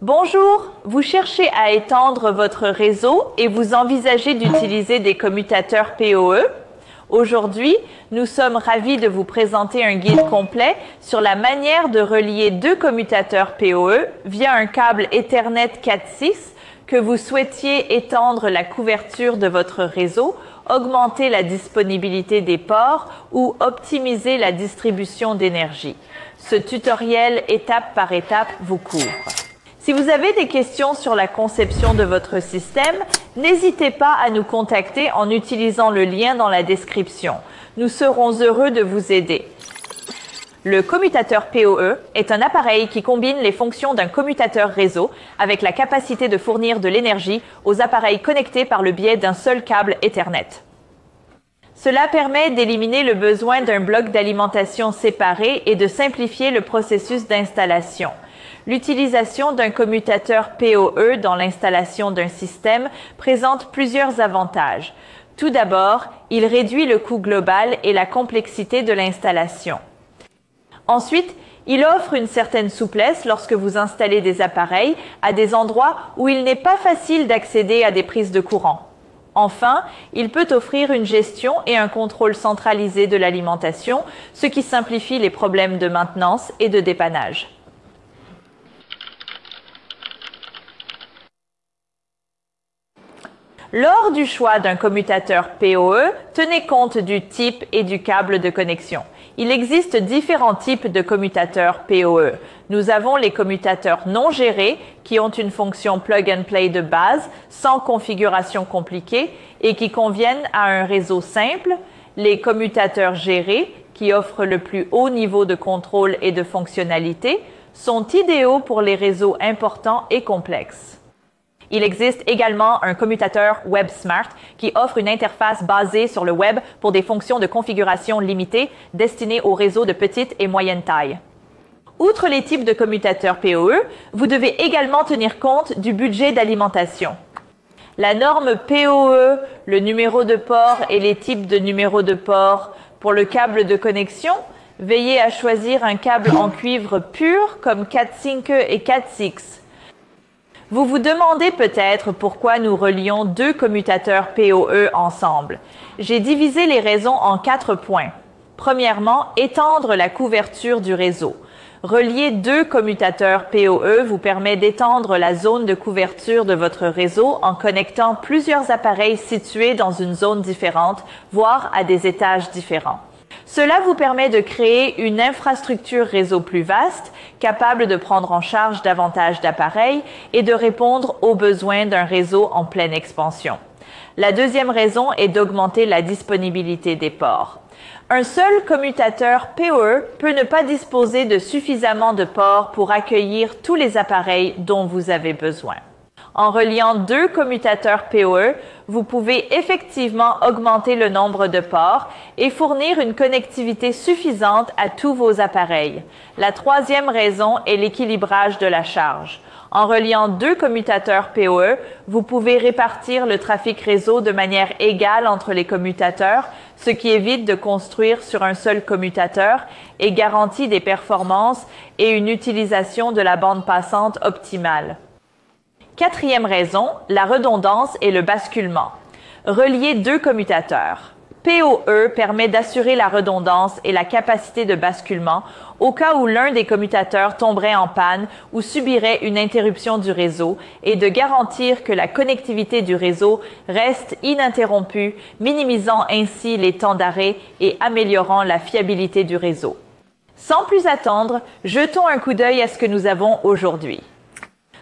Bonjour, vous cherchez à étendre votre réseau et vous envisagez d'utiliser des commutateurs PoE? Aujourd'hui, nous sommes ravis de vous présenter un guide complet sur la manière de relier deux commutateurs PoE via un câble Ethernet 4.6 que vous souhaitiez étendre la couverture de votre réseau, augmenter la disponibilité des ports ou optimiser la distribution d'énergie. Ce tutoriel étape par étape vous couvre. Si vous avez des questions sur la conception de votre système, n'hésitez pas à nous contacter en utilisant le lien dans la description. Nous serons heureux de vous aider. Le commutateur PoE est un appareil qui combine les fonctions d'un commutateur réseau avec la capacité de fournir de l'énergie aux appareils connectés par le biais d'un seul câble Ethernet. Cela permet d'éliminer le besoin d'un bloc d'alimentation séparé et de simplifier le processus d'installation. L'utilisation d'un commutateur PoE dans l'installation d'un système présente plusieurs avantages. Tout d'abord, il réduit le coût global et la complexité de l'installation. Ensuite, il offre une certaine souplesse lorsque vous installez des appareils à des endroits où il n'est pas facile d'accéder à des prises de courant. Enfin, il peut offrir une gestion et un contrôle centralisé de l'alimentation, ce qui simplifie les problèmes de maintenance et de dépannage. Lors du choix d'un commutateur PoE, tenez compte du type et du câble de connexion. Il existe différents types de commutateurs PoE. Nous avons les commutateurs non gérés qui ont une fonction plug-and-play de base, sans configuration compliquée et qui conviennent à un réseau simple. Les commutateurs gérés, qui offrent le plus haut niveau de contrôle et de fonctionnalité, sont idéaux pour les réseaux importants et complexes. Il existe également un commutateur WebSmart qui offre une interface basée sur le web pour des fonctions de configuration limitées destinées aux réseaux de petite et moyenne taille. Outre les types de commutateurs PoE, vous devez également tenir compte du budget d'alimentation. La norme PoE, le numéro de port et les types de numéros de port pour le câble de connexion, veillez à choisir un câble en cuivre pur comme Cat5e et Cat6. Vous vous demandez peut-être pourquoi nous relions deux commutateurs PoE ensemble. J'ai divisé les raisons en 4 points. Premièrement, étendre la couverture du réseau. Relier deux commutateurs PoE vous permet d'étendre la zone de couverture de votre réseau en connectant plusieurs appareils situés dans une zone différente, voire à des étages différents. Cela vous permet de créer une infrastructure réseau plus vaste, capable de prendre en charge davantage d'appareils et de répondre aux besoins d'un réseau en pleine expansion. La deuxième raison est d'augmenter la disponibilité des ports. Un seul commutateur PoE peut ne pas disposer de suffisamment de ports pour accueillir tous les appareils dont vous avez besoin. En reliant deux commutateurs PoE, vous pouvez effectivement augmenter le nombre de ports et fournir une connectivité suffisante à tous vos appareils. La troisième raison est l'équilibrage de la charge. En reliant deux commutateurs PoE, vous pouvez répartir le trafic réseau de manière égale entre les commutateurs, ce qui évite de construire sur un seul commutateur et garantit des performances et une utilisation de la bande passante optimale. Quatrième raison, la redondance et le basculement. Relier deux commutateurs. PoE permet d'assurer la redondance et la capacité de basculement au cas où l'un des commutateurs tomberait en panne ou subirait une interruption du réseau et de garantir que la connectivité du réseau reste ininterrompue, minimisant ainsi les temps d'arrêt et améliorant la fiabilité du réseau. Sans plus attendre, jetons un coup d'œil à ce que nous avons aujourd'hui.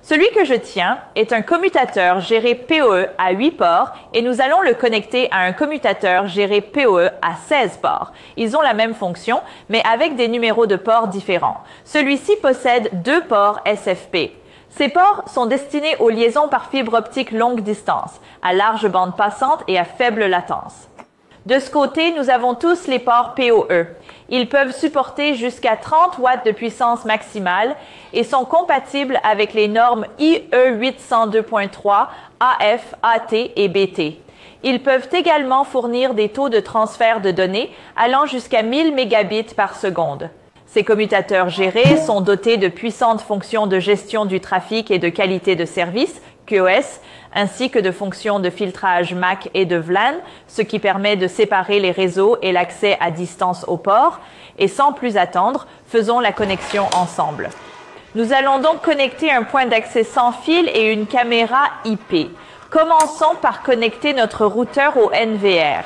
Celui que je tiens est un commutateur géré PoE à 8 ports et nous allons le connecter à un commutateur géré PoE à 16 ports. Ils ont la même fonction, mais avec des numéros de ports différents. Celui-ci possède 2 ports SFP. Ces ports sont destinés aux liaisons par fibre optique longue distance, à large bande passante et à faible latence. De ce côté, nous avons tous les ports PoE. Ils peuvent supporter jusqu'à 30 watts de puissance maximale et sont compatibles avec les normes IE 802.3, AF, AT et BT. Ils peuvent également fournir des taux de transfert de données allant jusqu'à 1000 mégabits par seconde. Ces commutateurs gérés sont dotés de puissantes fonctions de gestion du trafic et de qualité de service, QoS, ainsi que de fonctions de filtrage MAC et de VLAN, ce qui permet de séparer les réseaux et l'accès à distance au port. Et sans plus attendre, faisons la connexion ensemble. Nous allons donc connecter un point d'accès sans fil et une caméra IP. Commençons par connecter notre routeur au NVR.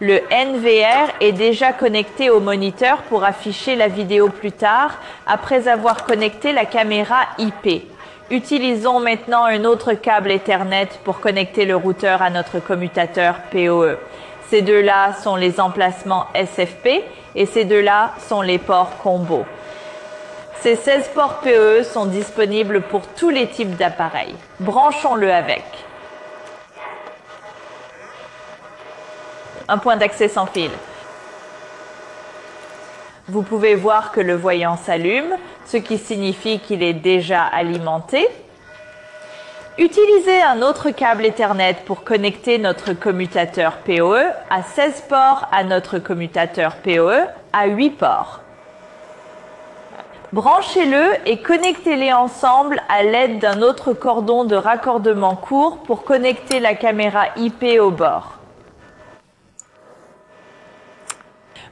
Le NVR est déjà connecté au moniteur pour afficher la vidéo plus tard, après avoir connecté la caméra IP. Utilisons maintenant un autre câble Ethernet pour connecter le routeur à notre commutateur PoE. Ces deux-là sont les emplacements SFP et ces deux-là sont les ports combo. Ces 16 ports PoE sont disponibles pour tous les types d'appareils. Branchons-le avec. Un point d'accès sans fil. Vous pouvez voir que le voyant s'allume, ce qui signifie qu'il est déjà alimenté. Utilisez un autre câble Ethernet pour connecter notre commutateur PoE à 16 ports à notre commutateur PoE à 8 ports. Branchez-le et connectez-les ensemble à l'aide d'un autre cordon de raccordement court pour connecter la caméra IP au bord.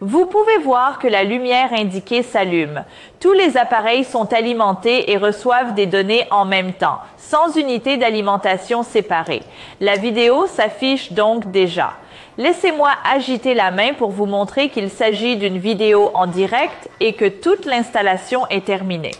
Vous pouvez voir que la lumière indiquée s'allume. Tous les appareils sont alimentés et reçoivent des données en même temps, sans unité d'alimentation séparée. La vidéo s'affiche donc déjà. Laissez-moi agiter la main pour vous montrer qu'il s'agit d'une vidéo en direct et que toute l'installation est terminée.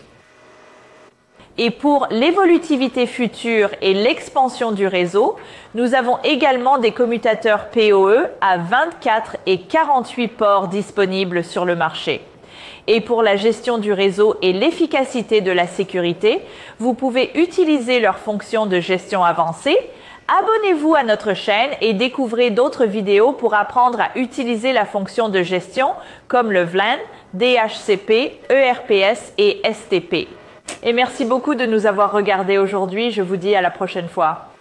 Et pour l'évolutivité future et l'expansion du réseau, nous avons également des commutateurs PoE à 24 et 48 ports disponibles sur le marché. Et pour la gestion du réseau et l'efficacité de la sécurité, vous pouvez utiliser leurs fonctions de gestion avancée. Abonnez-vous à notre chaîne et découvrez d'autres vidéos pour apprendre à utiliser la fonction de gestion comme le VLAN, DHCP, ERPS et STP. Et merci beaucoup de nous avoir regardés aujourd'hui. Je vous dis à la prochaine fois.